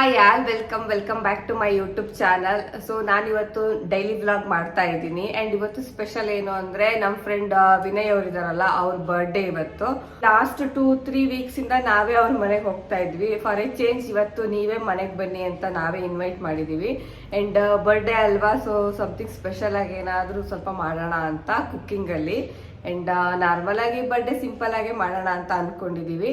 Hi y'all welcome back to my YouTube channel. So ನಾನು ಇವತ್ತು daily vlog ಮಾಡ್ತಾ ಇದ್ದೀನಿ. ಅಂಡ್ ಇವತ್ತು ಸ್ಪೆಷಲ್ ಏನು ಅಂದ್ರೆ ನಮ್ಮ ಫ್ರೆಂಡ್ ವಿನಯ್ ಅವರಿದಾರಲ್ಲ, ಅವ್ರ ಬರ್ಡೇ ಇವತ್ತು. ಲಾಸ್ಟ್ 2-3 ವೀಕ್ಸ್ ಇಂದ ನಾವೇ ಅವ್ರ ಮನೆಗೆ ಹೋಗ್ತಾ ಇದ್ವಿ. ಫಾರ್ ಎ ಚೇಂಜ್ ಇವತ್ತು ನೀವೇ ಮನೆಗೆ ಬನ್ನಿ ಅಂತ ನಾವೇ ಇನ್ವೈಟ್ ಮಾಡಿದೀವಿ. ಅಂಡ್ ಬರ್ಡೇ ಅಲ್ವಾ, ಸೊ ಸಮಥಿಂಗ್ ಸ್ಪೆಷಲ್ ಆಗಿ ಏನಾದ್ರೂ ಸ್ವಲ್ಪ ಮಾಡೋಣ ಅಂತ ಕುಕ್ಕಿಂಗ್ ಅಲ್ಲಿ. ಅಂಡ್ ನಾರ್ಮಲ್ ಆಗಿ ಬರ್ಡೇ ಸಿಂಪಲ್ ಆಗಿ ಮಾಡೋಣ ಅಂತ ಅನ್ಕೊಂಡಿದೀವಿ.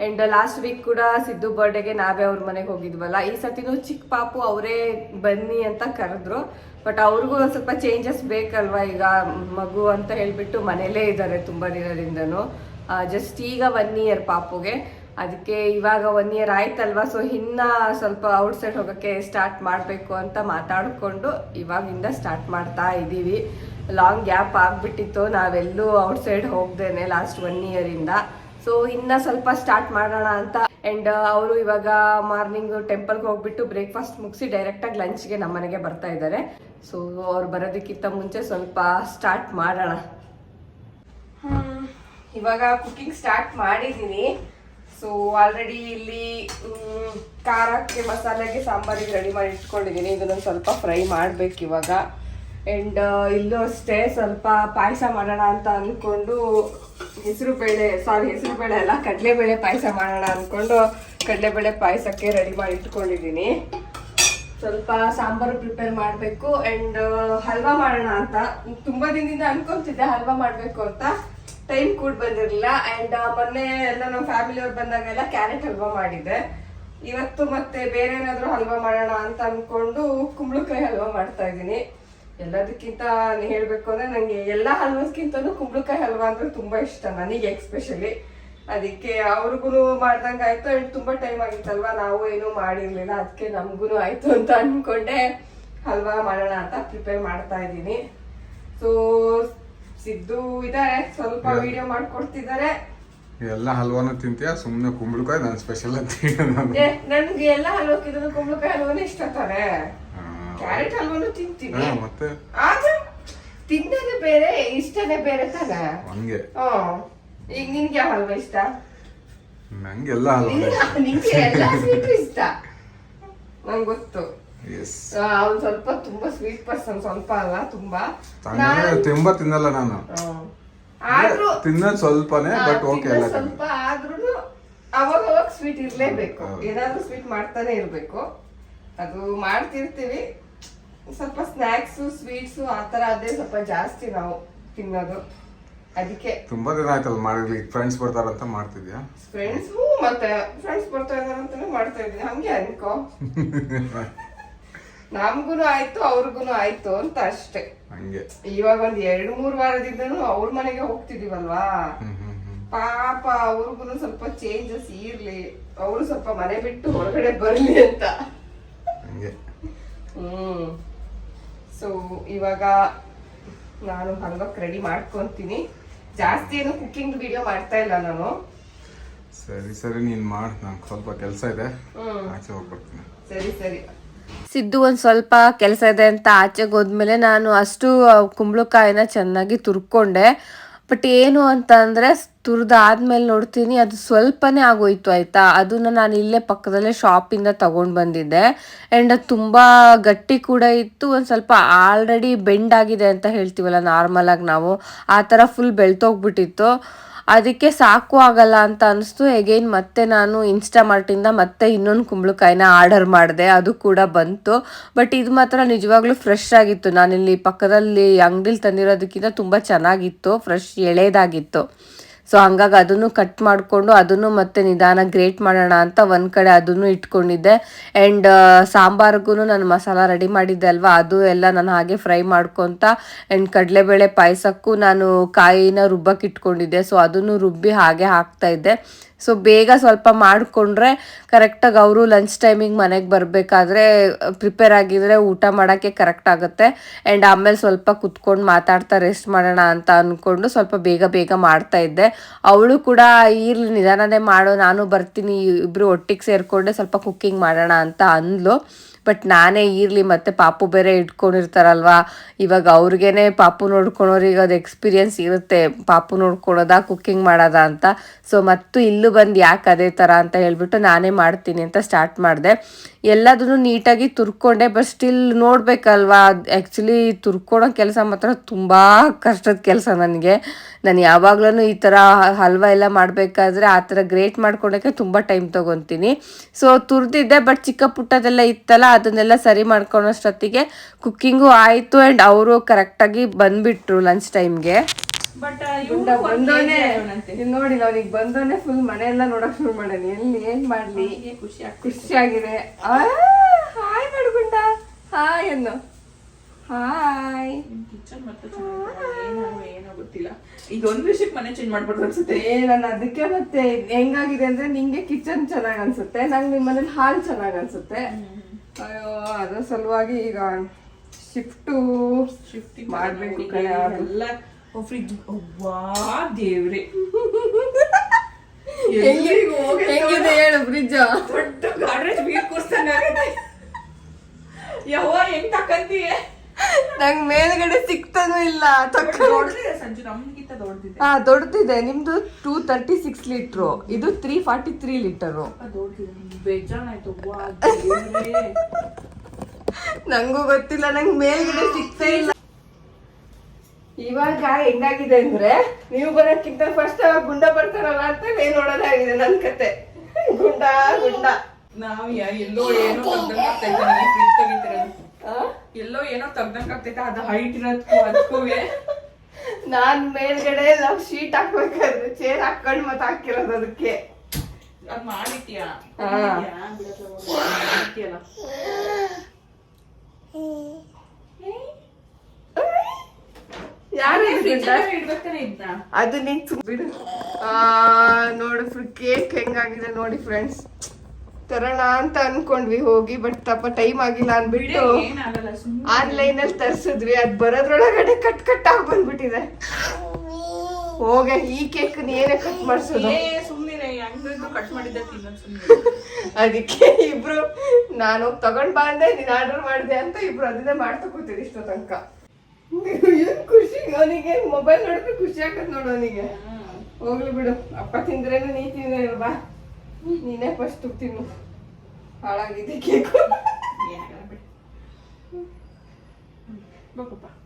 ಅಂಡ್ ಲಾಸ್ಟ್ ವೀಕ್ ಕೂಡ ಸಿದ್ದು ಬರ್ಡೇಗೆ ನಾವೇ ಅವ್ರ ಮನೆಗೆ ಹೋಗಿದ್ವಲ್ಲ. ಈ ಸತಿನೂ ಚಿಕ್ಕ ಪಾಪು ಅವರೇ ಬನ್ನಿ ಅಂತ ಕರೆದ್ರು. ಬಟ್ ಅವ್ರಿಗೂ ಒಂದ್ ಸ್ವಲ್ಪ ಚೇಂಜಸ್ ಬೇಕಲ್ವಾ, ಈಗ ಮಗು ಅಂತ ಹೇಳ್ಬಿಟ್ಟು ಮನೇಲೇ ಇದ್ದಾರೆ ತುಂಬಾ ದಿನದಿಂದನು. ಜಸ್ಟ್ ಈಗ 1 ಇಯರ್ ಪಾಪುಗೆ, ಅದಕ್ಕೆ ಇವಾಗ 1 ಇಯರ್ ಆಯ್ತಲ್ವಾ. ಸೊ ಇನ್ನ ಸ್ವಲ್ಪ ಔಟ್ಸೈಡ್ ಹೋಗಕ್ಕೆ ಸ್ಟಾರ್ಟ್ ಮಾಡಬೇಕು ಅಂತ ಮಾತಾಡ್ಕೊಂಡು ಇವಾಗಿಂದ ಸ್ಟಾರ್ಟ್ ಮಾಡ್ತಾ ಇದ್ದೀವಿ. ಲಾಂಗ್ ಗ್ಯಾಪ್ ಆಗ್ಬಿಟ್ಟಿತ್ತು, ನಾವೆಲ್ಲೂ ಔಟ್ಸೈಡ್ ಹೋಗ್ದೇನೆ ಲಾಸ್ಟ್ 1 ಇಯರ್ ಇಂದ. ಸೊ ಇನ್ನ ಸ್ವಲ್ಪ ಸ್ಟಾರ್ಟ್ ಮಾಡೋಣ ಅಂತ. ಅಂಡ್ ಅವರು ಇವಾಗ ಮಾರ್ನಿಂಗ್ ಟೆಂಪಲ್ಗೆ ಹೋಗ್ಬಿಟ್ಟು ಬ್ರೇಕ್ಫಾಸ್ಟ್ ಮುಗಿಸಿ ಡೈರೆಕ್ಟ್ ಆಗಿ ಲಂಚ್ಗೆ ನಮ್ಮನೆಗೆ ಬರ್ತಾ ಇದ್ದಾರೆ. ಸೊ ಅವ್ರು ಬರೋದಕ್ಕಿಂತ ಮುಂಚೆ ಸ್ವಲ್ಪ ಸ್ಟಾರ್ಟ್ ಮಾಡೋಣ. ಇವಾಗ ಕುಕಿಂಗ್ ಸ್ಟಾರ್ಟ್ ಮಾಡಿದ್ದೀನಿ. ಸೊ ಆಲ್ರೆಡಿ ಇಲ್ಲಿ ಖಾರಕ್ಕೆ ಮಸಾಲೆಗೆ ಸಾಂಬಾರಿಗೆ ರೆಡಿ ಮಾಡಿ ಇಟ್ಕೊಂಡಿದ್ದೀನಿ. ಇದನ್ನೊಂದು ಸ್ವಲ್ಪ ಫ್ರೈ ಮಾಡ್ಬೇಕು ಇವಾಗ. ಅಂಡ್ ಇಲ್ಲೂ ಅಷ್ಟೇ ಸ್ವಲ್ಪ ಪಾಯಸ ಮಾಡೋಣ ಅಂತ ಅನ್ಕೊಂಡು ಹೆಸರುಬೇಳೆ ಅಲ್ಲ, ಕಡಲೆಬೇಳೆ ಪಾಯಸ ಮಾಡೋಣ ಅನ್ಕೊಂಡು ಕಡಲೆಬೇಳೆ ಪಾಯಸಕ್ಕೆ ರೆಡಿ ಮಾಡಿ ಇಟ್ಕೊಂಡಿದ್ದೀನಿ. ಸ್ವಲ್ಪ ಸಾಂಬಾರು ಪ್ರಿಪೇರ್ ಮಾಡಬೇಕು. ಅಂಡ್ ಹಲ್ವಾ ಮಾಡೋಣ ಅಂತ ತುಂಬಾ ದಿನದಿಂದ ಅನ್ಕೊಂತಿದ್ದೆ ಹಲ್ವಾ ಮಾಡಬೇಕು ಅಂತ. ಟೈಮ್ ಕೂಡ ಬಂದಿರಲಿಲ್ಲ. ಅಂಡ್ ಮೊನ್ನೆ ಎಲ್ಲ ನಮ್ಮ ಫ್ಯಾಮಿಲಿ ಅವ್ರು ಬಂದಾಗೆಲ್ಲ ಕ್ಯಾರೆಟ್ ಹಲ್ವಾ ಮಾಡಿದ್ದೆ. ಇವತ್ತು ಮತ್ತೆ ಬೇರೆ ಏನಾದ್ರು ಹಲ್ವಾ ಮಾಡೋಣ ಅಂತ ಅನ್ಕೊಂಡು ಕುಂಬಳಕಾಯಿ ಹಲ್ವಾ ಮಾಡ್ತಾ ಇದ್ದೀನಿ. ಎಲ್ಲದಕ್ಕಿಂತ ಹೇಳ್ಬೇಕು ಅಂದ್ರೆ ನಂಗೆ ಎಲ್ಲಾ ಹಲ್ವಾಸ್ಕಿಂತನೂ ಕುಂಬಳಕಾಯಿ ಹಲ್ವಾ ಅಂದ್ರೆ ತುಂಬಾ ಇಷ್ಟ ನನಗೆ ಎಕ್ಸ್ಪೆಷಲಿ. ಅದಕ್ಕೆ ಅವ್ರಿಗೂ ಮಾಡ್ದಂಗ ಆಯ್ತು. ಅಂಡ್ ತುಂಬಾ ಟೈಮ್ ಆಗಿತ್ತಲ್ವಾ, ನಾವು ಏನೂ ಮಾಡಿರ್ಲಿಲ್ಲ, ಅದಕ್ಕೆ ನಮ್ಗೂ ಆಯ್ತು ಅಂತ ಅನ್ಕೊಂಡೆ ಹಲ್ವಾ ಮಾಡೋಣ ಅಂತ ಪ್ರಿಪೇರ್ ಮಾಡ್ತಾ ಇದ್ದೀನಿ. ಸೊ ಸಿದ್ದು ಇದಾರೆ, ಸ್ವಲ್ಪ ವಿಡಿಯೋ ಮಾಡ್ಕೊಡ್ತಿದ್ದಾರೆ. ಎಲ್ಲ ಹಲ್ವಾನು ತಿಂತೀಯ, ಸುಮ್ನೆ ಕುಂಬಳಕಾಯಿ ನಾನು ಸ್ಪೆಷಲ್ ಅಂತ ನನ್ಗೆ ಎಲ್ಲ ಹಲ್ವಾಕಿದ್ರು ಕುಂಬಳಕಾಯಿ ಹಲ್ವಾನೇ ಇಷ್ಟ ತಾನೆ. ಕ್ಯಾರೆಟ್ ಹಲ್ವಾನು ತಿಂತೀನಿ, ಮತ್ತೆ ಆದ್ರೆ ತಿನ್ನೋದೇ ಬೇರೆ, ಇಷ್ಟನೇ ಬೇರೆ ತಾನೆ. ಹಂಗೆ ಈಗ ನಿನ್ಗೆ ಯಾವ ಹಲ್ವಾ ಇಷ್ಟ? ನಂಗೆ ಎಲ್ಲ ನಿಂಗೆ ಎಲ್ಲ ಸ್ವೀಟ್ ಇಷ್ಟ, ನಂಗೆ ಗೊತ್ತು. ಅವ್ನು ಸ್ವಲ್ಪ ತುಂಬಾ ಸ್ವೀಟ್ ಪರ್ಸನ್, ಸ್ವಲ್ಪ ಅಲ್ಲ ತುಂಬಾ. ತುಂಬಾ ತಿನ್ನಲ್ಲ ನಾನು, ಆದ್ರೂ ತಿನ್ನೋದು ಸ್ವಲ್ಪನೇ, ಬಟ್ ಓಕೆ ಎಲ್ಲ ಸ್ವಲ್ಪ. ಆದ್ರೂ ಅವಾಗ ಸ್ವೀಟ್ ಇರ್ಲೇಬೇಕು, ಏನಾದ್ರೂ ಸ್ವೀಟ್ ಮಾಡ್ತಾನೆ ಇರ್ಬೇಕು. ಅದು ಮಾಡ್ತಿರ್ತೀವಿ. ಸ್ವಲ್ಪ ಸ್ನಾಕ್ಸ್ ಸ್ವೀಟ್ಸ್ ಆತರ ಅದೇ ಸ್ವಲ್ಪ ಜಾಸ್ತಿ ನಾವು ತಿನ್ನೋದು. ಅದಕ್ಕೆ ತುಂಬಾ ದಿನ ಆಯ್ತಲ್ಲ ಮಾಡಿರ್ಲಿ. ಫ್ರೆಂಡ್ಸ್ ಬರ್ತಾರಂತ ಮಾಡ್ತಿದ್ಯಾ? ಫ್ರೆಂಡ್ಸ್ ಮತ್ತೆ ಫ್ರೆಂಡ್ಸ್ ಬರ್ತಾ ಇದಾರಂತಾನೆ ಮಾಡ್ತಾ ಇದ್ದೀನಿ, ಹಂಗೆ ಅನ್ಕೋ. ನಮ್ಗೂ ಆಯ್ತು ಅವ್ರಿಗೂ ಆಯ್ತು ಅಂತ ಅಷ್ಟೇ. ಹಂಗೆ ಇವಾಗ ಒಂದ್ 2-3 ವಾರದಿಂದನೂ ಅವ್ರ ಮನೆಗೆ ಹೋಗ್ತಿದೀವಲ್ವಾ, ಪಾಪ ಅವ್ರಿಗೂ ಸ್ವಲ್ಪ ಚೇಂಜಸ್ ಇರ್ಲಿ, ಅವರು ಸ್ವಲ್ಪ ಮನೆ ಬಿಟ್ಟು ಹೊರಗಡೆ ಬರ್ಲಿ ಅಂತ. ಸೊ ಇವಾಗ ನಾನು ಹಲ್ವಕ್ ರೆಡಿ ಮಾಡ್ಕೊಂತೀನಿ. ಜಾಸ್ತಿ ಏನು ಕುಕಿಂಗ್ ವಿಡಿಯೋ ಮಾಡ್ತಾ ಇಲ್ಲ ನಾನು. ಸರಿ ನೀನ್ ಮಾಡ್, ನಂಗೆ ಸ್ವಲ್ಪ ಕೆಲಸ ಇದೆ, ಆಚೆ ಹೋಗ್ಬರ್ತೀನಿ. ಸರಿ. ಸಿದ್ದು ಒಂದ್ ಸ್ವಲ್ಪ ಕೆಲಸ ಇದೆ ಅಂತ ಆಚೆಗೆ ಹೋದ್ಮೇಲೆ ನಾನು ಅಷ್ಟು ಕುಂಬಳಕಾಯಿನ ಚೆನ್ನಾಗಿ ತುರ್ಕೊಂಡೆ. ಬಟ್ ಏನು ಅಂತ ಅಂದ್ರೆ ತುರಿದಾದ್ಮೇಲೆ ನೋಡ್ತೀನಿ ಅದು ಸ್ವಲ್ಪನೇ ಆಗೋಯ್ತು ಆಯ್ತಾ. ಅದನ್ನ ನಾನು ಇಲ್ಲೇ ಪಕ್ಕದಲ್ಲೇ ಶಾಪಿಂದ ತಗೊಂಡ್ ಬಂದಿದ್ದೆ. ಅಂಡ್ ಅದು ತುಂಬಾ ಗಟ್ಟಿ ಕೂಡ ಇತ್ತು, ಒಂದ್ ಸ್ವಲ್ಪ ಆಲ್ರೆಡಿ ಬೆಂಡ್ ಆಗಿದೆ ಅಂತ ಹೇಳ್ತೀವಲ್ಲ ನಾರ್ಮಲ್ ಆಗಿ ನಾವು, ಆ ತರ ಫುಲ್ ಬೆಳ್ತೋಗ್ಬಿಟ್ಟಿತ್ತು. ಅದಕ್ಕೆ ಸಾಕು ಆಗಲ್ಲ ಅಂತ ಅನಿಸ್ತು. ಎಗೈನ್ ಮತ್ತೆ ನಾನು ಇನ್ಸ್ಟಾಮಾರ್ಟಿಂದ ಮತ್ತೆ ಇನ್ನೊಂದು ಕುಂಬಳಕಾಯಿನ ಆರ್ಡರ್ ಮಾಡಿದೆ, ಅದು ಕೂಡ ಬಂತು. ಬಟ್ ಇದು ಮಾತ್ರ ನಿಜವಾಗ್ಲೂ ಫ್ರೆಶ್ ಆಗಿತ್ತು. ನಾನಿಲ್ಲಿ ಪಕ್ಕದಲ್ಲಿ ಅಂಗಡಿಲಿ ತಂದಿರೋದಕ್ಕಿಂತ ತುಂಬ ಚೆನ್ನಾಗಿತ್ತು, ಫ್ರೆಶ್ ಎಳೆದಾಗಿತ್ತು. ಸೊ ಹಂಗಾಗಿ ಅದನ್ನು ಕಟ್ ಮಾಡಿಕೊಂಡು ಅದನ್ನು ಮತ್ತೆ ನಿಧಾನ ಗ್ರೇಟ್ ಮಾಡೋಣ ಅಂತ ಒಂದು ಕಡೆ ಅದನ್ನು ಇಟ್ಕೊಂಡಿದ್ದೆ. ಆ್ಯಂಡ್ ಸಾಂಬಾರಿಗೂ ನಾನು ಮಸಾಲ ರೆಡಿ ಮಾಡಿದ್ದೆ ಅಲ್ವಾ, ಅದು ಎಲ್ಲ ನಾನು ಹಾಗೆ ಫ್ರೈ ಮಾಡ್ಕೊತ. ಆ್ಯಂಡ್ ಕಡಲೆಬೇಳೆ ಪಾಯಸಕ್ಕೂ ನಾನು ಕಾಯಿನ ರುಬ್ಬಕ್ಕೆ ಇಟ್ಕೊಂಡಿದ್ದೆ. ಸೊ ಅದನ್ನು ರುಬ್ಬಿ ಹಾಗೆ ಹಾಕ್ತಾ ಇದ್ದೆ. ಸೊ ಬೇಗ ಸ್ವಲ್ಪ ಮಾಡಿಕೊಂಡ್ರೆ ಕರೆಕ್ಟಾಗಿ ಅವರು ಲಂಚ್ ಟೈಮಿಗೆ ಮನೆಗೆ ಬರಬೇಕಾದ್ರೆ ಪ್ರಿಪೇರ್ ಆಗಿದ್ರೆ ಊಟ ಮಾಡೋಕ್ಕೆ ಕರೆಕ್ಟ್ ಆಗುತ್ತೆ. ಆ್ಯಂಡ್ ಆಮೇಲೆ ಸ್ವಲ್ಪ ಕುತ್ಕೊಂಡು ಮಾತಾಡ್ತಾ ರೆಸ್ಟ್ ಮಾಡೋಣ ಅಂತ ಅಂದ್ಕೊಂಡು ಸ್ವಲ್ಪ ಬೇಗ ಮಾಡ್ತಾ ಇದ್ದೆ. ಅವಳು ಕೂಡ ಇರ್ಲಿ ನಿಧಾನನೇ ಮಾಡೋ, ನಾನು ಬರ್ತೀನಿ, ಇಬ್ಬರು ಒಟ್ಟಿಗೆ ಸೇರಿಕೊಂಡೆ ಸ್ವಲ್ಪ ಕುಕ್ಕಿಂಗ್ ಮಾಡೋಣ ಅಂತ ಅಂದ್ಲು. ಬಟ್ ನಾನೇ ಇರಲಿ ಮತ್ತೆ ಪಾಪು ಬೇರೆ ಇಟ್ಕೊಂಡಿರ್ತಾರಲ್ವಾ, ಇವಾಗ ಅವ್ರಿಗೇನೆ ಪಾಪು ನೋಡ್ಕೊಳೋರಿಗೆ ಅದು ಎಕ್ಸ್ಪೀರಿಯನ್ಸ್ ಇರುತ್ತೆ, ಪಾಪು ನೋಡ್ಕೊಳೋದ ಕುಕ್ಕಿಂಗ್ ಮಾಡೋದ ಅಂತ. ಸೊ ಮತ್ತು ಇಲ್ಲೂ ಬಂದು ಯಾಕೆ ಅದೇ ಥರ ಅಂತ ಹೇಳ್ಬಿಟ್ಟು ನಾನೇ ಮಾಡ್ತೀನಿ ಅಂತ ಸ್ಟಾರ್ಟ್ ಮಾಡಿದೆ. ಎಲ್ಲದನ್ನು ನೀಟಾಗಿ ತುರ್ಕೊಂಡೆ, ಬಟ್ ಸ್ಟಿಲ್ ನೋಡಬೇಕಲ್ವಾ, ಆ್ಯಕ್ಚುಲಿ ತುರ್ಕೊಳೋ ಕೆಲಸ ಮಾತ್ರ ತುಂಬ ಕಷ್ಟದ ಕೆಲಸ ನನಗೆ. ನಾನು ಯಾವಾಗ್ಲೂ ಈ ಥರ ಹಲ್ವಾ ಎಲ್ಲ ಮಾಡಬೇಕಾದ್ರೆ ಆ ಥರ ಗ್ರೇಟ್ ಮಾಡ್ಕೊಳಕ್ಕೆ ತುಂಬ ಟೈಮ್ ತೊಗೊತೀನಿ. ಸೊ ತುರ್ದಿದ್ದೆ, ಬಟ್ ಚಿಕ್ಕ ಪುಟ್ಟದೆಲ್ಲ ಇತ್ತಲ್ಲ ಅದನ್ನೆಲ್ಲ ಸರಿ ಮಾಡ್ಕೊಳೋಷ್ಟೊತ್ತಿಗೆ ಕುಕ್ಕಿಂಗು ಆಯಿತು. ಆ್ಯಂಡ್ ಅವರು ಕರೆಕ್ಟಾಗಿ ಬಂದುಬಿಟ್ರು ಲಂಚ್ ಟೈಮ್ಗೆ. ಬಟ್ ಬಂದೋನೆ ನೋಡಿ, ನಾವೀಗ ಬಂದೋನೆ ಫುಲ್ ಮನೆಯೆಲ್ಲ ನೋಡಕ್ ಶುರು ಮಾಡೇನಿ. ಎಲ್ಲಿ ಏನ್ ಮಾಡ್ಲಿ, ಖುಷಿಯಾಗಿದೆ. ಹಾಯ್ ಮಾಡ್ಕೊಂಡ, ಹಾಯ್ ಅನ್ನು, ಹಾಯ್. ಕಿಚನ್ ಮತ್ತೆ ಏನೋ ಗೊತ್ತಿಲ್ಲ, ಈಗ ಒಂದ್ ವಿಷಯಕ್ಕೆ ಮನೆ ಚೇಂಜ್ ಮಾಡ್ಬಾರ್ದು ಅನ್ಸುತ್ತೆ. ನಾನು ಅದಕ್ಕೆ ಮತ್ತೆ ಹೆಂಗಾಗಿದೆ ಅಂದ್ರೆ, ನಿಂಗೆ ಕಿಚನ್ ಚೆನ್ನಾಗ್ ಅನ್ಸುತ್ತೆ, ನಂಗೆ ನಿಮ್ಮ ಮನೇಲಿ ಹಾಲ್ ಚೆನ್ನಾಗ್ ಅನ್ಸುತ್ತೆ. ಅಯ್ಯೋ ಅದ್ರ ಸಲುವಾಗಿ ಈಗ ಶಿಫ್ಟ್ ಮಾಡ್ಬೇಕು ಕಣೆ. ಎಲ್ಲ ಫ್ರಿಜ್ ದೇವ್ರೆ ಹೆಂಗಿದೆ ಹೇಳು ಫ್ರಿಜ್, ದೊಡ್ಡ ಗಾಡ್ರೇಜ್ ಬೀರ್ ಕೂರ್ಸಂಗಾಗತ್ತೆ. ಯವ್ವ ಹೆಂಗ್ ತಕ್ಕಂತೀಯ, ನಂಗ್ ಮೇಲ್ಗಡೆ ಸಿಕ್ತಾನೂ ಇಲ್ಲ. ದೊಡ್ಡದಿದೆ ಸಂಜು, ನಮ್ಗಿಂತ ದೊಡ್ಡದಿದೆ. ದೊಡ್ಡದಿದೆ. ನಿಮ್ದು 236 ಲೀಟ್ರು, ಇದು 343 ಲೀಟರು. ಬೇಜಾನಾಯ್ತು. ನಂಗೂ ಗೊತ್ತಿಲ್ಲ, ನಂಗೆ ಮೇಲ್ಗಡೆ ಸಿಗ್ತಾ ಇಲ್ಲ. ಇವಾಗ ಹೆಂಗಾಗಿದೆ ಅಂದ್ರೆ, ನೀವು ಬರೋಕ್ಕಿಂತ ಫಸ್ಟ್ ಗುಂಡ ಬರ್ತಾರಲ್ಲ ಅಂತ ನೋಡೋದಾಗಿದೆ ನನ್ ಕತೆ. ಗುಂಡ ನಾವ್ ಎಲ್ಲೋ ಏನೋ ತಗ್ದಂಗ್ ಆಗ್ತೈತೆ, ನನಗೆ ಫ್ರಿಜ್ ತೆಗಿತಿರೋದು ಎಲ್ಲೋ ಏನೋ ತಗ್ದಂಗ್ ಆಗ್ತೈತೆ. ಅದು ಹೈಟ್ ಇರೋದಕ್ಕೂ ಅದಕ್ಕೂ ನಾನ್ ಮೇಲ್ಗಡೆ ಶೀಟ್ ಹಾಕ್ಬೇಕಾದ್ರೆ ಚೇರ್ ಹಾಕೊಂಡ್ ಮತ್ತೆ ಹಾಕಿರೋದು ಅದಕ್ಕೆ. ಅದ್ ಮಾಡಿಟ್ಯಾ ಅದು ನೀನ್ ಬಿಡು. ನೋಡು ಕೇಕ್ ಹೆಂಗಾಗಿದೆ ನೋಡಿ ಫ್ರೆಂಡ್ಸ್. ತರೋಣ ಅಂತ ಅನ್ಕೊಂಡ್ವಿ ಹೋಗಿ, ಬಟ್ ಟೈಮ್ ಆಗಿಲ್ಲ ಅನ್ಬಿಟ್ಟು ಆನ್ಲೈನ್ ಅಲ್ಲಿ ತರ್ಸಿದ್ವಿ. ಅದ್ ಬರೋದ್ರೊಳಗಡೆ ಕಟ್ ಆಗಿ ಬಂದ್ಬಿಟ್ಟಿದೆ. ಹೋಗೆ ಈ ಕೇಕ್ ನೀನೇ ಕಟ್ ಮಾಡ್ಸೋದು. ಅದಕ್ಕೆ ಇಬ್ರು ನಾನು ತಗೊಂಡ್ ಬಂದೆ, ನೀನ್ ಆರ್ಡರ್ ಮಾಡಿದೆ ಅಂತ ಇಬ್ರು ಅದನ್ನೇ ಮಾಡ್ತಾ ಕೂತಿರಿ ಇಷ್ಟೋ ತನಕ. ಖುಷಿ ಅವನಿಗೆ ಮೊಬೈಲ್ ನೋಡಿದ್ರೆ ಖುಷಿ ಆಗತ್ ನೋಡು ಅವನಿಗೆ. ಹೋಗ್ಲಿ ಬಿಡು, ಅಪ್ಪ ತಿಂದ್ರೇನು ನೀ ತಿಂದ್ರೇನಲ್ವಾ, ನೀನೇ ಫಸ್ಟ್ ತಿನ್ನು. ಹಾಳಾಗಿದೆ ಕೇಕು.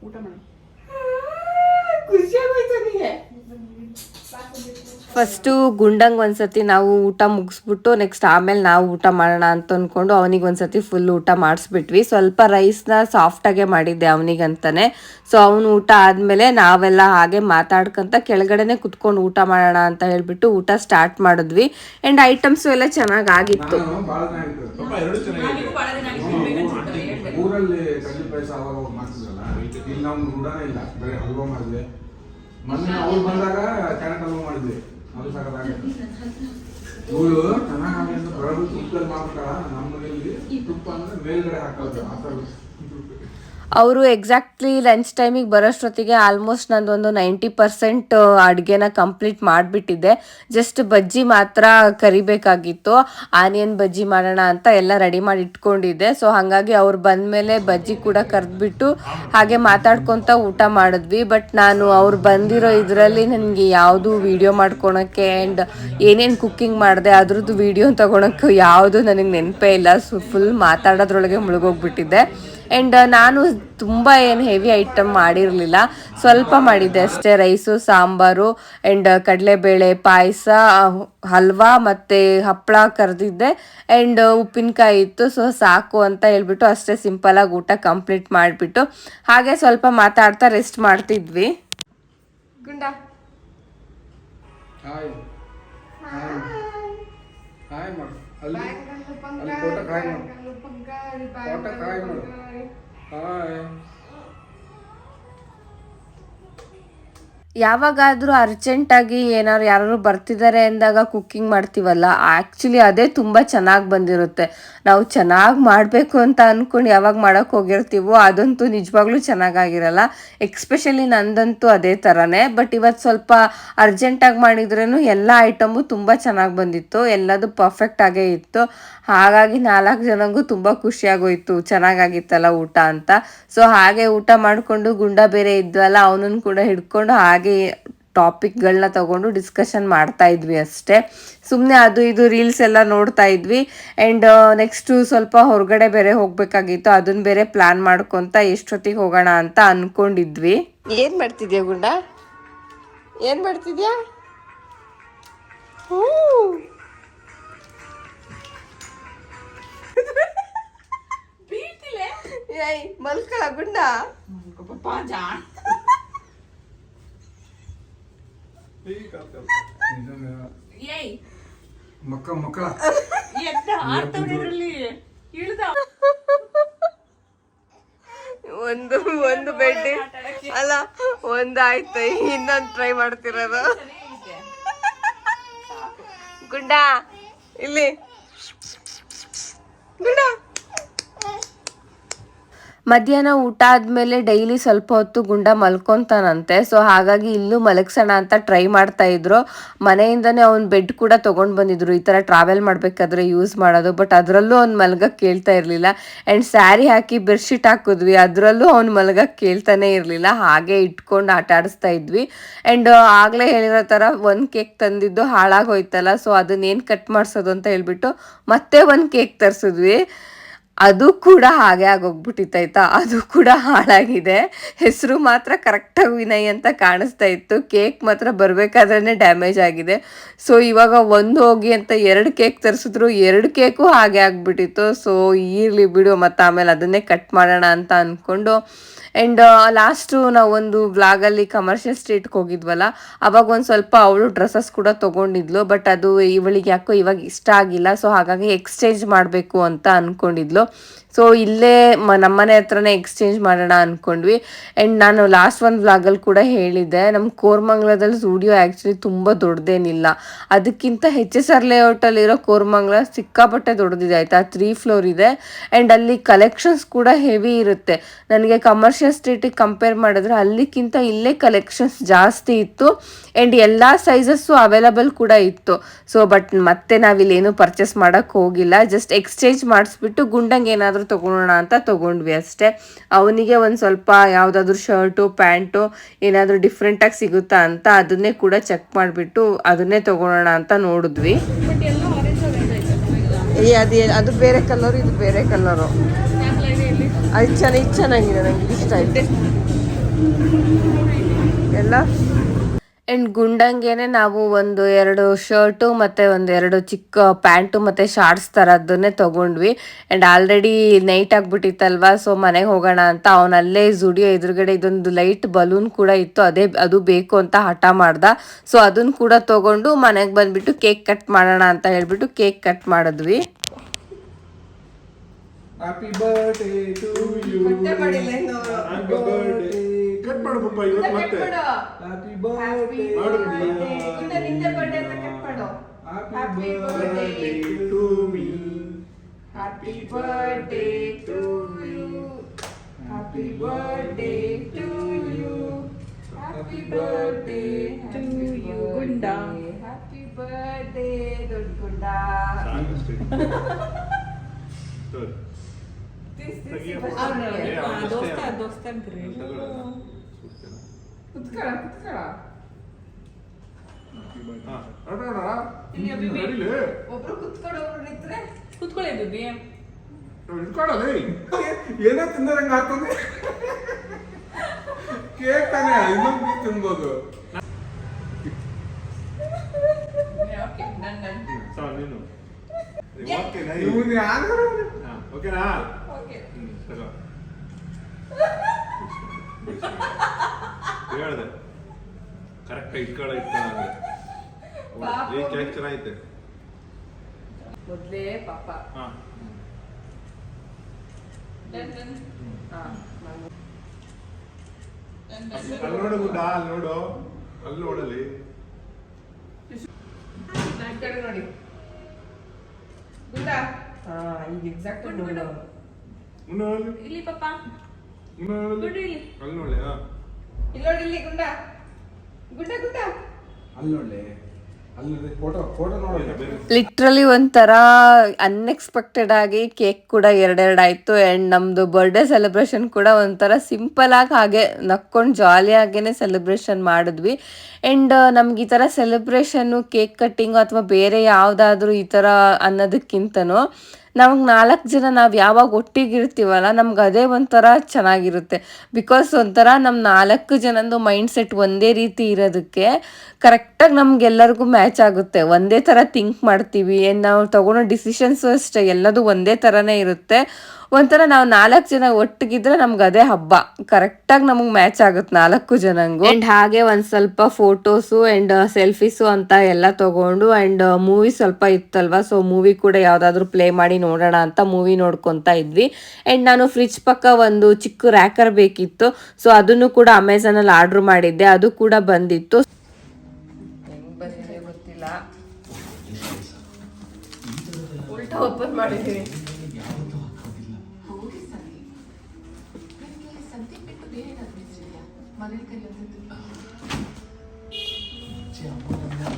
ಊಟ ಮಾಡ, ಖುಷಿ ಆಗೋಯ್ತು ಅವನಿಗೆ. ಫಸ್ಟು ಗುಂಡಂಗೆ ಒಂದ್ಸತಿ ನಾವು ಊಟ ಮುಗಿಸ್ಬಿಟ್ಟು ನೆಕ್ಸ್ಟ್ ಆಮೇಲೆ ನಾವು ಊಟ ಮಾಡೋಣ ಅಂತ ಅಂದ್ಕೊಂಡು ಅವನಿಗೆ ಒಂದ್ಸತಿ ಫುಲ್ ಊಟ ಮಾಡಿಸ್ಬಿಟ್ವಿ. ಸ್ವಲ್ಪ ರೈಸ್ನ ಸಾಫ್ಟಾಗೆ ಮಾಡಿದ್ದೆ ಅವನಿಗಂತಾನೆ. ಸೊ ಅವನು ಊಟ ಆದಮೇಲೆ ನಾವೆಲ್ಲ ಹಾಗೆ ಮಾತಾಡ್ಕೊಂತ ಕೆಳಗಡೆನೆ ಕುತ್ಕೊಂಡು ಊಟ ಮಾಡೋಣ ಅಂತ ಹೇಳ್ಬಿಟ್ಟು ಊಟ ಸ್ಟಾರ್ಟ್ ಮಾಡಿದ್ವಿ. ಆ್ಯಂಡ್ ಐಟಮ್ಸು ಎಲ್ಲ ಚೆನ್ನಾಗಿ ಆಗಿತ್ತು. ಊರಲ್ಲಿ ಕಡ್ಲಿ ಪಾಯಸ ಅವಾಗ ಮಾಡ್ತಿದ್ರಲ್ಲ, ಇಲ್ಲಿ ನಾವು ರೂಢನೇ ಇಲ್ಲ, ಬರೀ ಹಲ್ವಾ ಮಾಡಿದ್ವಿ. ಮೊನ್ನೆ ಅವ್ರು ಬಂದಾಗ ಕ್ಯಾರೆಟ್ ಹಲ್ವಾ ಮಾಡಿದ್ವಿ, ಅದು ಸಾಕಾಗುತ್ತೆ. ಇವರು ಚೆನ್ನಾಗಿ ಬರೋದು ತುಪ್ಪದಲ್ಲಿ ಮಾಡ್ತಾರ. ನಮ್ಮ ಮನೆಯಲ್ಲಿ ತುಪ್ಪ ಅಂದ್ರೆ ಮೇಲ್ಗಡೆ ಹಾಕೋದು ಆ ಥರ. ಅವರು ಎಕ್ಸಾಕ್ಟ್ಲಿ ಲಂಚ್ ಟೈಮಿಗೆ ಬರೋಷ್ಟೊತ್ತಿಗೆ ಆಲ್ಮೋಸ್ಟ್ ನಂದೊಂದು 90% ಅಡುಗೆನ ಕಂಪ್ಲೀಟ್ ಮಾಡಿಬಿಟ್ಟಿದ್ದೆ. ಜಸ್ಟ್ ಬಜ್ಜಿ ಮಾತ್ರ ಕರಿಬೇಕಾಗಿತ್ತು. ಆನಿಯನ್ ಬಜ್ಜಿ ಮಾಡೋಣ ಅಂತ ಎಲ್ಲ ರೆಡಿ ಮಾಡಿ ಇಟ್ಕೊಂಡಿದ್ದೆ. ಸೊ ಹಾಗಾಗಿ ಅವ್ರು ಬಂದಮೇಲೆ ಬಜ್ಜಿ ಕೂಡ ಕರೆದ್ಬಿಟ್ಟು ಹಾಗೆ ಮಾತಾಡ್ಕೊತ ಊಟ ಮಾಡಿದ್ವಿ. ಬಟ್ ನಾನು ಅವ್ರು ಬಂದಿರೋ ಇದರಲ್ಲಿ ನನಗೆ ಯಾವುದು ವೀಡಿಯೋ ಮಾಡ್ಕೊಳಕ್ಕೆ ಆ್ಯಂಡ್ ಏನೇನು ಕುಕ್ಕಿಂಗ್ ಮಾಡಿದೆ ಅದ್ರದ್ದು ವೀಡಿಯೋ ತೊಗೊಳಕ್ಕೆ ಯಾವುದು ನನಗೆ ನೆನಪೇ ಇಲ್ಲ. ಸೊ ಫುಲ್ ಮಾತಾಡೋದ್ರೊಳಗೆ ಮುಳುಗೋಗ್ಬಿಟ್ಟಿದ್ದೆ. ಆ್ಯಂಡ್ ನಾನು ತುಂಬ ಏನು ಹೆವಿ ಐಟಮ್ ಮಾಡಿರಲಿಲ್ಲ, ಸ್ವಲ್ಪ ಮಾಡಿದ್ದೆ ಅಷ್ಟೇ. ರೈಸು, ಸಾಂಬಾರು ಆ್ಯಂಡ್ ಕಡಲೆಬೇಳೆ ಪಾಯಸ, ಹಲ್ವಾ ಮತ್ತು ಹಪ್ಪಳ ಕರೆದಿದ್ದೆ ಆ್ಯಂಡ್ ಉಪ್ಪಿನಕಾಯಿ ಇತ್ತು. ಸೊ ಸಾಕು ಅಂತ ಹೇಳ್ಬಿಟ್ಟು ಅಷ್ಟೇ ಸಿಂಪಲಾಗಿ ಊಟ ಕಂಪ್ಲೀಟ್ ಮಾಡಿಬಿಟ್ಟು ಹಾಗೆ ಸ್ವಲ್ಪ ಮಾತಾಡ್ತಾ ರೆಸ್ಟ್ ಮಾಡ್ತಿದ್ವಿ. ಗುಂಡ ಹಾಯ್ ಹಾಯ್ ಮಾಡು, ಅಲ್ಲಿ ಫೋಟೋ ಹಾಯ್ ಮಾಡು, ಫೋಟೋ ಹಾಯ್ ಮಾಡು. ಹಾಯ್ ಯಾವಾಗಾದರೂ ಅರ್ಜೆಂಟಾಗಿ ಏನಾದ್ರು ಯಾರು ಬರ್ತಿದ್ದಾರೆ ಅಂದಾಗ ಕುಕ್ಕಿಂಗ್ ಮಾಡ್ತೀವಲ್ಲ, ಆ್ಯಕ್ಚುಲಿ ಅದೇ ತುಂಬ ಚೆನ್ನಾಗಿ ಬಂದಿರುತ್ತೆ. ನಾವು ಚೆನ್ನಾಗಿ ಮಾಡಬೇಕು ಅಂತ ಅಂದ್ಕೊಂಡು ಯಾವಾಗ ಮಾಡೋಕ್ಕೆ ಹೋಗಿರ್ತೀವೋ ಅದಂತೂ ನಿಜವಾಗ್ಲೂ ಚೆನ್ನಾಗಾಗಿರಲ್ಲ. ಎಕ್ಸ್ಪೆಷಲಿ ನಂದಂತೂ ಅದೇ ಥರನೇ. ಬಟ್ ಇವತ್ತು ಸ್ವಲ್ಪ ಅರ್ಜೆಂಟಾಗಿ ಮಾಡಿದ್ರೂ ಎಲ್ಲ ಐಟಮು ತುಂಬ ಚೆನ್ನಾಗಿ ಬಂದಿತ್ತು, ಎಲ್ಲದು ಪರ್ಫೆಕ್ಟಾಗೇ ಇತ್ತು. ಹಾಗಾಗಿ 4 ಜನಗೂ ತುಂಬ ಖುಷಿಯಾಗೋಯ್ತು, ಚೆನ್ನಾಗಾಗಿತ್ತಲ್ಲ ಊಟ ಅಂತ. ಸೊ ಹಾಗೆ ಊಟ ಮಾಡಿಕೊಂಡು ಗುಂಡ ಬೇರೆ ಇದ್ವಲ್ಲ, ಅವನನ್ನು ಕೂಡ ಹಿಡ್ಕೊಂಡು ಹಾಗೆ ಟಾಪಿಕ್ಗಳನ್ನ ತಗೊಂಡು ಡಿಸ್ಕಷನ್ ಮಾಡ್ತಾ ಇದ್ವಿ ಅಷ್ಟೇ. ಸುಮ್ಮನೆ ಅದು ಇದು ರೀಲ್ಸ್ ಎಲ್ಲ ನೋಡ್ತಾ ಇದ್ವಿ. ಆ್ಯಂಡ್ ನೆಕ್ಸ್ಟು ಸ್ವಲ್ಪ ಹೊರಗಡೆ ಬೇರೆ ಹೋಗಬೇಕಾಗಿತ್ತು, ಅದನ್ನು ಬೇರೆ ಪ್ಲ್ಯಾನ್ ಮಾಡ್ಕೊತ ಎಷ್ಟೊತ್ತಿಗೆ ಹೋಗೋಣ ಅಂತ ಅಂದ್ಕೊಂಡಿದ್ವಿ. ಏನು ಮಾಡ್ತಿದ್ಯಾ ಗುಂಡ? ಏನು ಮಾಡ್ತಿದ್ಯಾ? ಮಲ್ಕಳ ಗುಂಡ ಮಕ್ಕಳ ಒಂದು ಬೆಡ್ ಅಲ್ಲ, ಒಂದಾಯ್ತು, ಇನ್ನೊಂದು ಟ್ರೈ ಮಾಡ್ತಿರೋದು. ಗುಂಡ ಇಲ್ಲಿ ಗುಂಡ. ಮಧ್ಯಾಹ್ನ ಊಟ ಆದಮೇಲೆ ಡೈಲಿ ಸ್ವಲ್ಪ ಹೊತ್ತು ಗುಂಡ ಮಲ್ಕೊತಾನಂತೆ. ಸೊ ಹಾಗಾಗಿ ಇಲ್ಲೂ ಮಲಗ್ಸೋಣ ಅಂತ ಟ್ರೈ ಮಾಡ್ತಾ ಇದ್ರು. ಮನೆಯಿಂದನೇ ಅವ್ನು ಬೆಡ್ ಕೂಡ ತೊಗೊಂಡು ಬಂದಿದ್ರು, ಈ ಥರ ಟ್ರಾವೆಲ್ ಮಾಡಬೇಕಾದ್ರೆ ಯೂಸ್ ಮಾಡೋದು. ಬಟ್ ಅದರಲ್ಲೂ ಅವ್ನು ಮಲ್ಗಕ್ಕೆ ಕೇಳ್ತಾ ಇರಲಿಲ್ಲ. ಆ್ಯಂಡ್ ಸ್ಯಾರಿ ಹಾಕಿ ಬೆಡ್ಶೀಟ್ ಹಾಕಿದ್ವಿ, ಅದರಲ್ಲೂ ಅವ್ನು ಮಲ್ಗಕ್ಕೆ ಕೇಳ್ತಾನೆ ಇರಲಿಲ್ಲ. ಹಾಗೆ ಇಟ್ಕೊಂಡು ಆಟ ಆಡಿಸ್ತಾ ಇದ್ವಿ. ಆ್ಯಂಡ್ ಆಗಲೇ ಹೇಳಿರೋ ಥರ ಒಂದು ಕೇಕ್ ತಂದಿದ್ದು ಹಾಳಾಗೋಯ್ತಲ್ಲ, ಸೊ ಅದನ್ನೇನು ಕಟ್ ಮಾಡಿಸೋದು ಅಂತ ಹೇಳ್ಬಿಟ್ಟು ಮತ್ತೆ ಒಂದು ಕೇಕ್ ತರಿಸಿದ್ವಿ. ಅದು ಕೂಡ ಹಾಗೆ ಆಗೋಗ್ಬಿಟ್ಟಿತ್ತಾಯ್ತಾ, ಅದು ಕೂಡ ಹಾಳಾಗಿದೆ. ಹೆಸರು ಮಾತ್ರ ಕರೆಕ್ಟಾಗಿ ವಿನಯ್ ಅಂತ ಕಾಣಿಸ್ತಾ ಇತ್ತು, ಕೇಕ್ ಮಾತ್ರ ಬರಬೇಕಾದ್ರೇ ಡ್ಯಾಮೇಜ್ ಆಗಿದೆ. ಸೊ ಇವಾಗ ಒಂದು ಹೋಗಿ ಅಂತ 2 ಕೇಕ್ ತರಿಸಿದ್ರು, 2 ಕೇಕು ಹಾಗೆ ಆಗಿಬಿಟ್ಟಿತ್ತು. ಸೊ ಇರಲಿ ಬಿಡು, ಮತ್ತು ಆಮೇಲೆ ಅದನ್ನೇ ಕಟ್ ಮಾಡೋಣ ಅಂತ ಅಂದ್ಕೊಂಡು. ಆ್ಯಂಡ್ ಲಾಸ್ಟು ನಾವೊಂದು ವ್ಲಾಗಲ್ಲಿ ಕಮರ್ಷಿಯಲ್ ಸ್ಟ್ರೀಟ್ಗೆ ಹೋಗಿದ್ವಲ್ಲ, ಅವಾಗ ಒಂದು ಸ್ವಲ್ಪ ಅವಳು ಡ್ರೆಸ್ಸಸ್ ಕೂಡ ತೊಗೊಂಡಿದ್ಲು. ಬಟ್ ಅದು ಇವಳಿಗೆ ಯಾಕೋ ಇವಾಗ ಇಷ್ಟ ಆಗಿಲ್ಲ. ಸೊ ಹಾಗಾಗಿ ಎಕ್ಸ್ಚೇಂಜ್ ಮಾಡಬೇಕು ಅಂತ ಅಂದ್ಕೊಂಡಿದ್ಲು. ಸೊ ಇಲ್ಲೇ ನಮ್ಮನೆ ಹತ್ರನೇ ಎಕ್ಸ್ಚೇಂಜ್ ಮಾಡೋಣ ಅಂದ್ಕೊಂಡ್ವಿ. ಆ್ಯಂಡ್ ನಾನು ಲಾಸ್ಟ್ ಒಂದು ವ್ಲಾಗಲ್ಲಿ ಕೂಡ ಹೇಳಿದ್ದೆ, ನಮ್ಮ ಕೋರಮಂಗ್ಲದಲ್ಲಿ ಸ್ಟುಡಿಯೋ ಆ್ಯಕ್ಚುಲಿ ತುಂಬ ದೊಡ್ಡದೇನಿಲ್ಲ. ಅದಕ್ಕಿಂತ HSR ಲೇಔಟಲ್ಲಿರೋ ಕೋರಮಂಗ್ಲ ಸಿಕ್ಕಾಪಟ್ಟೆ ದೊಡ್ಡದಿದೆ ಆಯಿತಾ, 3 ಫ್ಲೋರ್ ಇದೆ. ಆ್ಯಂಡ್ ಅಲ್ಲಿ ಕಲೆಕ್ಷನ್ಸ್ ಕೂಡ ಹೆವಿ ಇರುತ್ತೆ. ನನಗೆ ಕಮರ್ಷಿಯಲ್ ಸ್ಟ್ರೀಟಿಗೆ ಕಂಪೇರ್ ಮಾಡಿದ್ರೆ ಅಲ್ಲಿಗಿಂತ ಇಲ್ಲೇ ಕಲೆಕ್ಷನ್ಸ್ ಜಾಸ್ತಿ ಇತ್ತು. ಆ್ಯಂಡ್ ಎಲ್ಲ ಸೈಜಸ್ಸು ಅವೈಲಬಲ್ ಕೂಡ ಇತ್ತು. ಸೊ ಬಟ್ ಮತ್ತೆ ನಾವಿಲ್ಲೇನು ಪರ್ಚೇಸ್ ಮಾಡೋಕ್ಕೆ ಹೋಗಿಲ್ಲ, ಜಸ್ಟ್ ಎಕ್ಸ್ಚೇಂಜ್ ಮಾಡಿಸ್ಬಿಟ್ಟು ಗುಂಡಂಗೆ ಏನಾದರೂ ತೊಗೊಳೋಣ ಅಂತ ತೊಗೊಂಡ್ವಿ ಅಷ್ಟೇ. ಅವನಿಗೆ ಒಂದು ಸ್ವಲ್ಪ ಯಾವುದಾದ್ರೂ ಶರ್ಟು ಪ್ಯಾಂಟು ಏನಾದರೂ ಡಿಫ್ರೆಂಟಾಗಿ ಸಿಗುತ್ತಾ ಅಂತ ಅದನ್ನೇ ಕೂಡ ಚೆಕ್ ಮಾಡಿಬಿಟ್ಟು ಅದನ್ನೇ ತೊಗೊಳೋಣ ಅಂತ ನೋಡಿದ್ವಿ. ಅದು ಬೇರೆ ಕಲರು, ಇದು ಬೇರೆ ಕಲರು. ಅದು ಚೆನ್ನಾಗಿದೆ, ನನಗೆ ಇಷ್ಟ ಆಯ್ತು ಎಲ್ಲ. ಆ್ಯಂಡ್ ಗುಂಡಂಗೆನೆ ನಾವು 1-2 ಶರ್ಟು ಮತ್ತು 1-2 ಚಿಕ್ಕ ಪ್ಯಾಂಟು ಮತ್ತು ಶಾರ್ಟ್ಸ್ ಥರದ್ದನ್ನೇ ತೊಗೊಂಡ್ವಿ. ಆ್ಯಂಡ್ ಆಲ್ರೆಡಿ ನೈಟ್ ಆಗಿಬಿಟ್ಟಿತ್ತಲ್ವ, ಸೊ ಮನೆಗೆ ಹೋಗೋಣ ಅಂತ ಅವನಲ್ಲೇ ಜುಡಿಯೋ ಎದುರುಗಡೆ ಇದೊಂದು ಲೈಟ್ ಬಲೂನ್ ಕೂಡ ಇತ್ತು, ಅದು ಬೇಕು ಅಂತ ಹಠ ಮಾಡ್ದ. ಸೊ ಅದನ್ನು ಕೂಡ ತೊಗೊಂಡು ಮನೆಗೆ ಬಂದುಬಿಟ್ಟು ಕೇಕ್ ಕಟ್ ಮಾಡೋಣ ಅಂತ ಹೇಳ್ಬಿಟ್ಟು ಕೇಕ್ ಕಟ್ ಮಾಡಿದ್ವಿ. Happy birthday to you. Happy birthday. Cut ಮಾಡು ಪಪ್ಪ ಇವತ್ತು ಮತ್ತೆ. Happy birthday. ಮಾಡು ನಿಂದೆ ಬರ್ಡೇ ಅಂತ ಕಟ್ ಮಾಡು. Happy birthday to me. Happy birthday to you. Happy birthday to you. Happy birthday to you ಗುಂಡ. ಹ್ಯಾಪಿ ಬರ್ಡೇ ದೊಡ್ಡ ಗುಂಡ. ಏನೋ ತಿಂದಂಗ ಆಗ್ತದೆ. ಕೇಕ್ ತಾನೇ, ಇನ್ನೊಂದು ತಿನ್ಬೋದು. ಓಕೆನಾ? ಹೇಳ್ದೆ ಕರೆಕ್ಟ್ ಇಟ್ಕೊಳ್ಳ ಕೇಕ್ ಚೆನ್ನಾಗೈತೆ ಮೊದ್ಲೇ ಪಾಪ. ಅಲ್ಲಿ ನೋಡು ಗುಡ್ಡ, ಅಲ್ಲಿ ನೋಡು. ಅಲ್ಲಿ ನೋಡಲಿ ಈ ಕಡೆ ನೋಡಿ ಗುಂಡ ಈಗ ಎಕ್ಸಾಕ್ಟ್ ಇಲ್ಲಿ ಪಾಪ ಅಲ್ಲಿ ನೋಡ್ಲಿ ಇಲ್ಲಿ ನೋಡಿ ಇಲ್ಲಿ ಗುಂಡ ಗುಂಡ ಗುಂಡ ಅಲ್ಲಿ ನೋಡ್ಲಿ ಅಲ್ಲಿ ಫೋಟೋ ನೋಡಲ್ಲ ಬೇರೆ ಲಿಟ್ರಲಿ ಒಂಥರ ಅನ್ಎಕ್ಸ್ಪೆಕ್ಟೆಡ್ ಆಗಿ ಕೇಕ್ ಕೂಡ ಎರಡೆರಡು ಆಯಿತು ಆ್ಯಂಡ್ ನಮ್ಮದು ಬರ್ಡೇ ಸೆಲೆಬ್ರೇಷನ್ ಕೂಡ ಒಂಥರ ಸಿಂಪಲ್ ಆಗಿ ಹಾಗೆ ನಕ್ಕೊಂಡು ಜಾಲಿಯಾಗೇ ಸೆಲೆಬ್ರೇಷನ್ ಮಾಡಿದ್ವಿ ಆ್ಯಂಡ್ ನಮ್ಗೆ ಈ ಥರ ಸೆಲೆಬ್ರೇಷನ್ನು ಕೇಕ್ ಕಟ್ಟಿಂಗು ಅಥವಾ ಬೇರೆ ಯಾವುದಾದ್ರೂ ಈ ಥರ ಅನ್ನೋದಕ್ಕಿಂತನೂ ನಮಗೆ 4 ಜನ ನಾವು ಯಾವಾಗ ಒಟ್ಟಿಗಿರ್ತೀವಲ್ಲ ನಮ್ಗೆ ಅದೇ ಒಂಥರ ಚೆನ್ನಾಗಿರುತ್ತೆ. ಬಿಕಾಸ್ ಒಂಥರ ನಮ್ಮ 4 ಜನದ್ದು ಮೈಂಡ್ ಸೆಟ್ ಒಂದೇ ರೀತಿ ಇರೋದಕ್ಕೆ ಕರೆಕ್ಟಾಗಿ ನಮಗೆಲ್ಲರಿಗೂ ಮ್ಯಾಚ್ ಆಗುತ್ತೆ. ಒಂದೇ ಥರ ಥಿಂಕ್ ಮಾಡ್ತೀವಿ. ನಾವು ತೊಗೊಳೋ ಡಿಸಿಷನ್ಸು ಅಷ್ಟೇ ಎಲ್ಲದೂ ಒಂದೇ ಥರನೇ ಇರುತ್ತೆ. ಒಂಥರ ನಾವು 4 ಜನ ಒಟ್ಟಿಗಿದ್ರೆ ನಮ್ಗೆ ಅದೇ ಹಬ್ಬ. ಕರೆಕ್ಟಾಗಿ ನಮಗೆ ಮ್ಯಾಚ್ ಆಗುತ್ತೆ 4 ಜನಂಗೂ. ಆ್ಯಂಡ್ ಹಾಗೆ ಒಂದು ಸ್ವಲ್ಪ ಫೋಟೋಸು ಆ್ಯಂಡ್ ಸೆಲ್ಫೀಸು ಅಂತ ಎಲ್ಲ ತೊಗೊಂಡು ಆ್ಯಂಡ್ ಮೂವಿ ಸ್ವಲ್ಪ ಇತ್ತಲ್ವ, ಸೊ ಮೂವಿ ಕೂಡ ಯಾವುದಾದ್ರೂ ಪ್ಲೇ ಮಾಡಿ ನೋಡೋಣ ಅಂತ ಮೂವಿ ನೋಡ್ಕೊತಾ ಇದ್ವಿ. ಆ್ಯಂಡ್ ನಾನು ಫ್ರಿಜ್ ಪಕ್ಕ ಒಂದು ಚಿಕ್ಕ ರ್ಯಾಕರ್ ಬೇಕಿತ್ತು, ಸೊ ಅದನ್ನು ಕೂಡ ಅಮೆಝಾನಲ್ಲಿ ಆರ್ಡ್ರ್ ಮಾಡಿದ್ದೆ. ಅದು ಕೂಡ ಬಂದಿತ್ತು. ಹೆಂಗೆ ಬಂದಿದೆ ಗೊತ್ತಿಲ್ಲ, ಉಲ್ಟಾ ಓಪನ್ ಮಾಡಿದ್ದೀವಿ.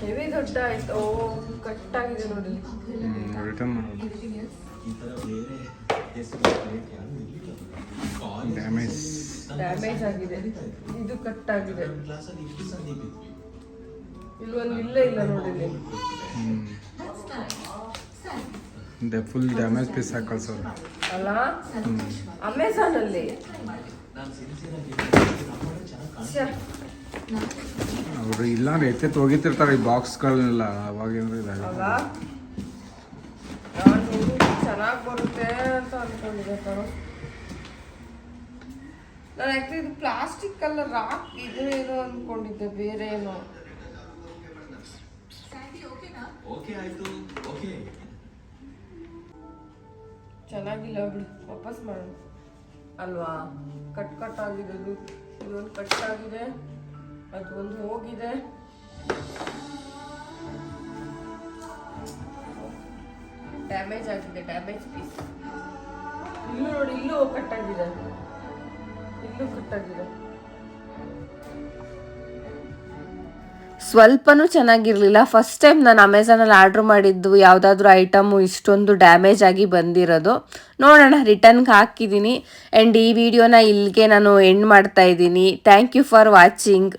ಹೆವಿ ದೊಡ್ಡ ಆಯ್ತು. ಕಟ್ಟಾಗಿದೆ ನೋಡಿ. ರಿಟರ್ನ್ ಮಾಡೋದು ಡ್ಯಾಮೇಜ್ ಆಗಿದೆ. ಇದು ಕಟ್ಟಾಗಿದೆ. ಇಲ್ಲೊಂದು ಇಲ್ಲೇ ಇಲ್ಲ ನೋಡಿ. ಫುಲ್ ಡ್ಯಾಮೇಜ್ ಪೀಸ್ ಹಾಕಿ ಕಳ್ಸೋದು ಅಲ್ಲ ಅಮೆಝಾನ್ ಅಲ್ಲಿ. ಅವರು ಇಲ್ಲ ಅಂದ್ರೆ ಎತ್ತೆತ್ತು ಹೋಗಿತಿರ್ತಾರೆ ಈ ಬಾಕ್ಸ್ಗಳನ್ನೆಲ್ಲ. ಅವಾಗೇನ್ರಿ ಅಲ್ಲ ನಾನು ಚೆನ್ನಾಗಿ ಬರುತ್ತೆ ಅಂತ ಅನ್ಕೊಂಡಿದ್ದೆ ಕಣೋ. ನಾನು ಆ್ಯಕ್ಚುಲಿ ಇದು ಪ್ಲಾಸ್ಟಿಕ್ ಅಲ್ಲ, ರಾಕ್ ಇದು ಏನೋ ಅಂದ್ಕೊಂಡಿದ್ದೆ, ಬೇರೆ ಏನೋ. ಚೆನ್ನಾಗಿಲ್ಲ ಬಿಡು, ವಾಪಸ್ ಮಾಡು. ಅಲ್ವಾ ಕಟ್ ಆಗಿದೆ. ಇದೊಂದು ಕಟ್ ಆಗಿದೆ, ಅದು ಒಂದು ಹೋಗಿದೆ. ಡ್ಯಾಮೇಜ್ ಆಗಿದೆ, ಡ್ಯಾಮೇಜ್ ಪೀಸ್. ಇಲ್ಲೂ ನೋಡಿ, ಇಲ್ಲೂ ಕಟ್ಟಾಗಿದೆ, ಇಲ್ಲೂ ಕಟ್ಟಾಗಿದೆ. ಸ್ವಲ್ಪನೂ ಚೆನ್ನಾಗಿರಲಿಲ್ಲ. ಫಸ್ಟ್ ಟೈಮ್ ನಾನು ಅಮೆಝಾನಲ್ಲಿ ಆರ್ಡ್ರ್ ಮಾಡಿದ್ದು ಯಾವುದಾದ್ರೂ ಐಟಮು ಇಷ್ಟೊಂದು ಡ್ಯಾಮೇಜ್ ಆಗಿ ಬಂದಿರೋದು. ನೋಡೋಣ, ರಿಟರ್ನ್ಗೆ ಹಾಕಿದ್ದೀನಿ. ಆ್ಯಂಡ್ ಈ ವಿಡಿಯೋನ ಇಲ್ಲಿಗೆ ನಾನು ಎಂಡ್ ಮಾಡ್ತಾ ಇದ್ದೀನಿ. Thank you for watching.